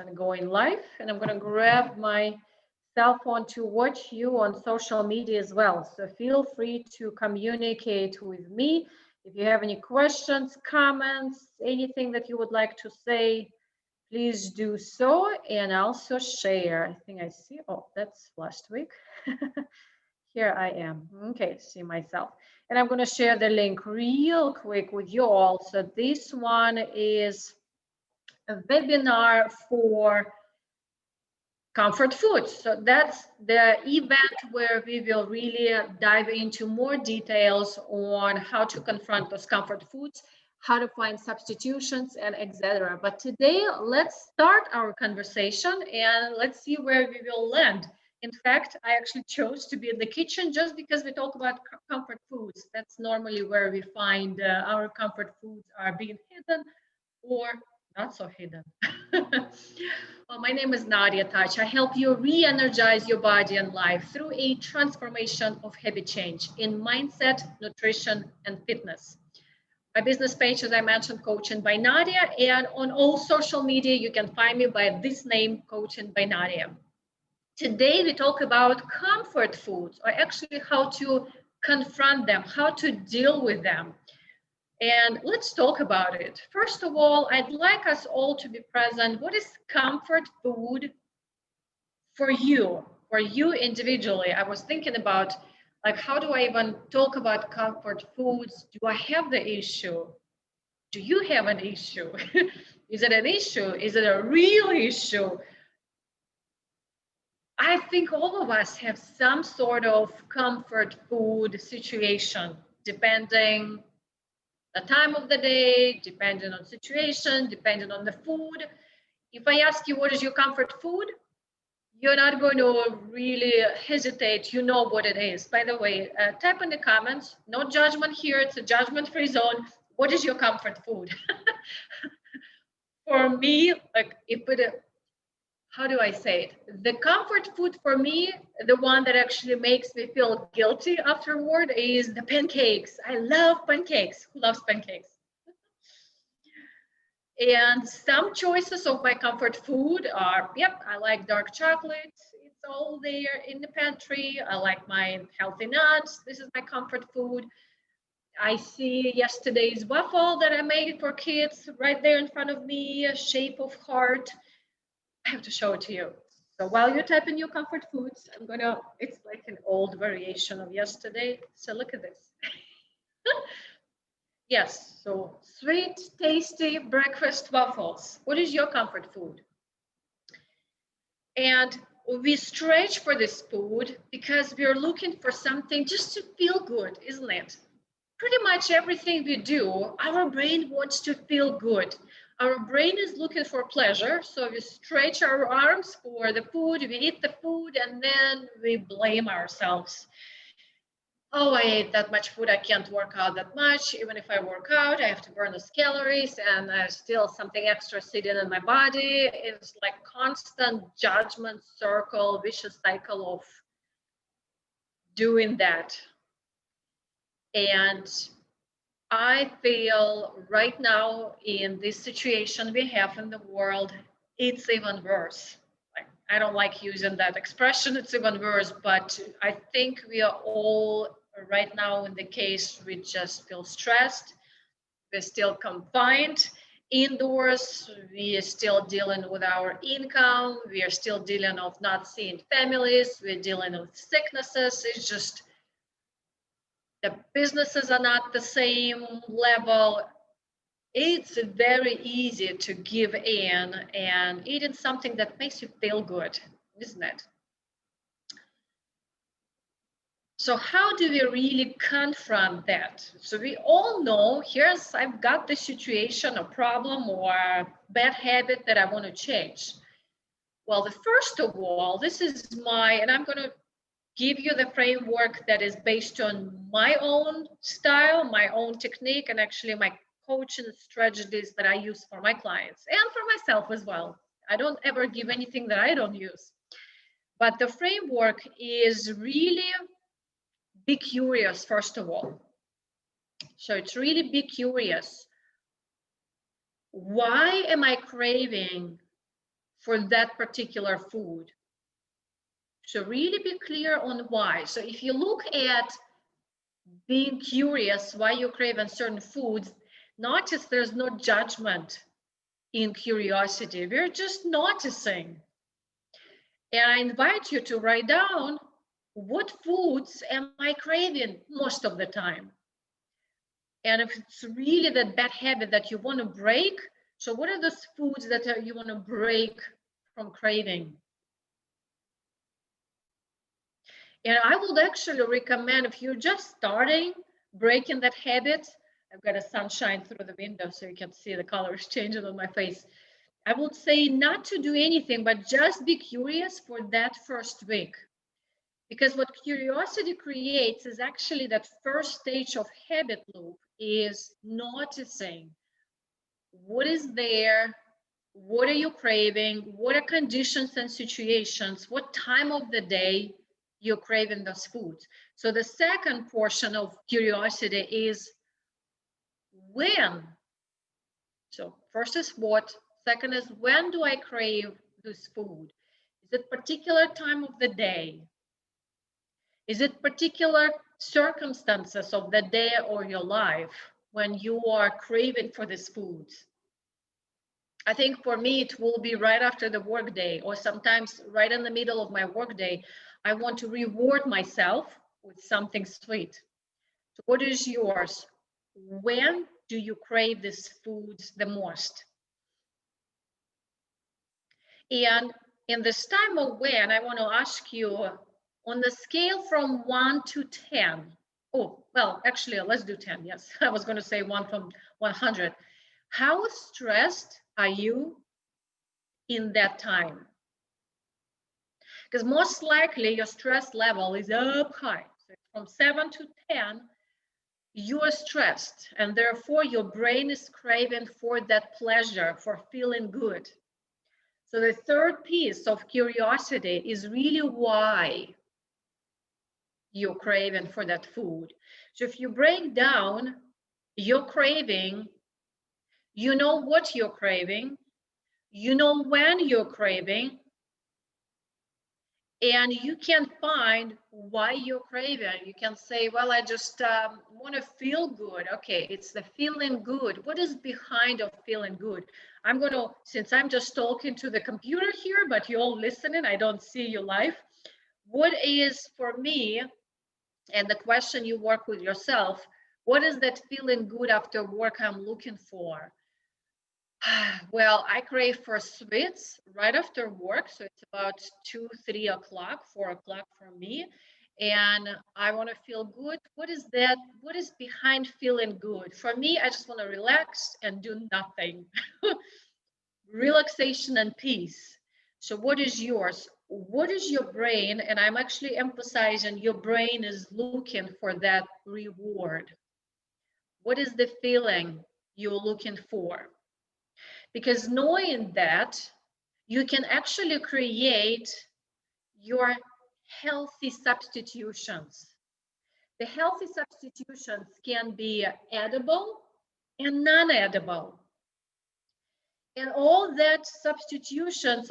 and going live. And I'm going to grab my cell phone to watch you on social media as well. So feel free to communicate with me. If you have any questions, comments, anything that you would like to say, please do so, and also share. I think I see, oh, that's last week. Here I am. Okay, see myself. And I'm going to share the link real quick with you all. So this one is a webinar for comfort foods. So that's the event where we will really dive into more details on how to confront those comfort foods, how to find substitutions, and etc. But today, let's start our conversation and let's see where we will land. In fact, I actually chose to be in the kitchen just because we talk about comfort foods. That's normally where we find our comfort foods are being hidden or not so hidden. Well, my name is Nadia Touch. I help you re-energize your body and life through a transformation of habit change in mindset, nutrition, and fitness. My business page, as I mentioned, Coaching by Nadia, and on all social media, you can find me by this name, Coaching by Nadia. Today, we talk about comfort foods, or actually how to confront them, how to deal with them. And let's talk about it. First of all, I'd like us all to be present. What is comfort food for you individually? I was thinking about, like, how do I even talk about comfort foods? Do I have the issue? Do you have an issue? Is it an issue? Is it a real issue? I think all of us have some sort of comfort food situation, depending the time of the day, depending on situation, depending on the food. If I ask you what is your comfort food, you're not going to really hesitate. You know what it is. By the way, type in the comments. No judgment here. It's a judgment-free zone. What is your comfort food? For me, like how do I say it? The comfort food for me, the one that actually makes me feel guilty afterward, is the pancakes. I love pancakes. Who loves pancakes? And some choices of my comfort food are, yep, I like dark chocolate. It's all there in the pantry. I like my healthy nuts. This is my comfort food. I see yesterday's waffle that I made for kids right there in front of me, a shape of heart. I have to show it to you. So while you type in your comfort foods, it's like an old variation of yesterday. So look at this. Yes, so sweet, tasty breakfast waffles. What is your comfort food? And we stretch for this food because we're looking for something just to feel good, isn't it? Pretty much everything we do, our brain wants to feel good. Our brain is looking for pleasure, so we stretch our arms for the food, we eat the food, and then we blame ourselves. Oh, I ate that much food, I can't work out that much. Even if I work out, I have to burn those calories, and there's still something extra sitting in my body. It's like constant judgment circle, vicious cycle of doing that. And I feel right now in this situation we have in the world, it's even worse. I don't like using that expression, it's even worse, but I think we are all right now in the case, we just feel stressed. We're still confined indoors. We are still dealing with our income. We are still dealing with not seeing families. We're dealing with sicknesses. It's just the businesses are not the same level. It's very easy to give in and eating something that makes you feel good, isn't it? So how do we really confront that? So we all know, I've got this situation, a problem or a bad habit that I want to change. Well, the first of all, this is and I'm going to give you the framework that is based on my own style, my own technique, and actually my coaching strategies that I use for my clients and for myself as well. I don't ever give anything that I don't use. But the framework is really be curious, first of all. So it's really be curious. Why am I craving for that particular food. So really be clear on why. So if you look at being curious why you crave on certain foods, notice there's no judgment in curiosity. We're just noticing. And I invite you to write down, what foods am I craving most of the time? And if it's really that bad habit that you want to break, so what are those foods that you want to break from craving? And I would actually recommend, if you're just starting breaking that habit, I've got a sunshine through the window so you can see the colors changing on my face. I would say not to do anything, but just be curious for that first week. Because what curiosity creates is actually that first stage of habit loop is noticing what is there, what are you craving, what are conditions and situations, what time of the day you're craving those foods. So the second portion of curiosity is when. So first is what, second is when do I crave this food? Is it particular time of the day? Is it particular circumstances of the day or your life when you are craving for this food? I think for me, it will be right after the workday, or sometimes right in the middle of my workday. I want to reward myself with something sweet. So what is yours? When do you crave these foods the most? And in this time of when, I want to ask you, on the scale from 1 to 10, oh, well, actually, let's do 10, yes. I was going to say 1 from 100. How stressed are you in that time? Because most likely your stress level is up high. So from 7 to 10, you are stressed, and therefore your brain is craving for that pleasure, for feeling good. So the third piece of curiosity is really why you're craving for that food. So if you break down your craving, you know what you're craving, you know when you're craving, and you can find why you're craving. You can say, well, I just want to feel good. Okay, it's the feeling good. What is behind of feeling good? I'm going to, since I'm just talking to the computer here, but you're all listening, I don't see you live. What is for me, and the question you work with yourself, what is that feeling good after work I'm looking for? Well, I crave for sweets right after work. So it's about 2, 3 o'clock, 4 o'clock for me. And I want to feel good. What is that? What is behind feeling good? For me, I just want to relax and do nothing. Relaxation and peace. So what is yours? What is your brain? And I'm actually emphasizing your brain is looking for that reward. What is the feeling you're looking for? Because knowing that, you can actually create your healthy substitutions. The healthy substitutions can be edible and non-edible. And all these substitutions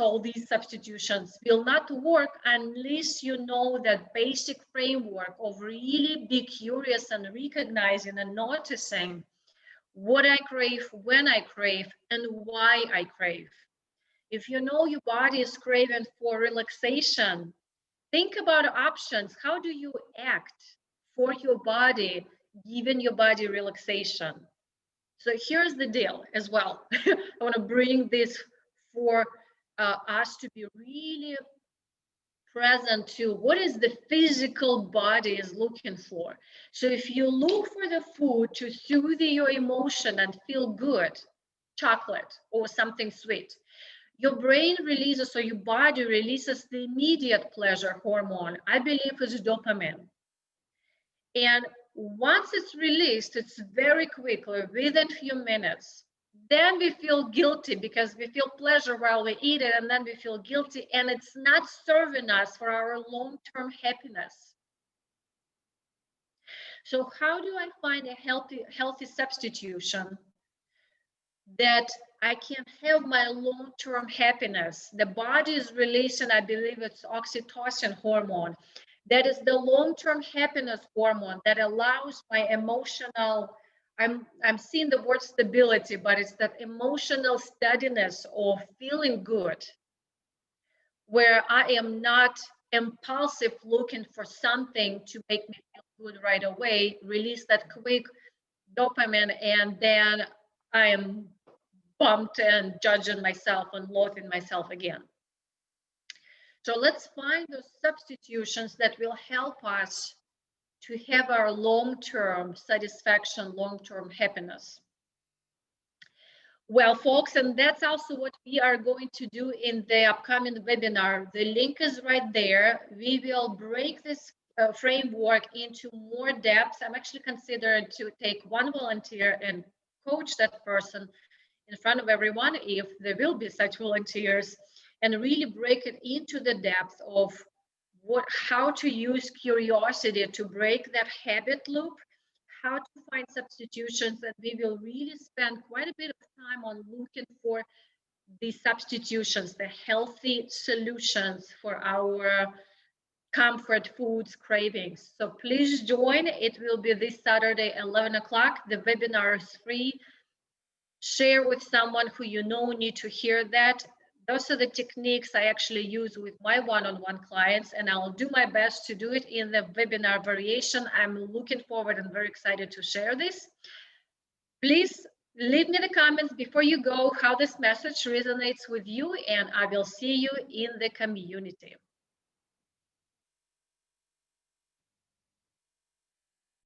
will not work unless you know that basic framework of really be curious and recognizing and noticing what I crave, when I crave, and why I crave. If you know your body is craving for relaxation, think about options. How do you act for your body, giving your body relaxation? So here's the deal as well. I want to bring this for us to be really present to what is the physical body is looking for. So if you look for the food to soothe your emotion and feel good, chocolate or something sweet, your brain releases, or your body releases the immediate pleasure hormone. I believe it's dopamine. And once it's released, it's very quickly, within a few minutes. Then we feel guilty because we feel pleasure while we eat it, and then we feel guilty, and it's not serving us for our long-term happiness. So how do I find a healthy substitution? that I can have my long-term happiness. The body is releasing, I believe it's oxytocin hormone. That is the long-term happiness hormone that allows my emotional, I'm seeing the word stability, but it's that emotional steadiness of feeling good, where I am not impulsive looking for something to make me feel good right away, release that quick dopamine, and then I am bumped and judging myself and loathing myself again. So let's find those substitutions that will help us to have our long-term satisfaction, long-term happiness. Well, folks, and that's also what we are going to do in the upcoming webinar. The link is right there. We will break this framework into more depth. I'm actually considering to take one volunteer and coach that person in front of everyone, if there will be such volunteers, and really break it into the depth of how to use curiosity to break that habit loop, how to find substitutions, and we will really spend quite a bit of time on looking for the substitutions, the healthy solutions for our comfort foods cravings. So please join. It will be this Saturday, 11 o'clock. The webinar is free. Share with someone who you know need to hear that. Those are the techniques I actually use with my one-on-one clients, and I'll do my best to do it in the webinar variation. I'm looking forward and very excited to share this. Please leave me the comments before you go how this message resonates with you, and I will see you in the community.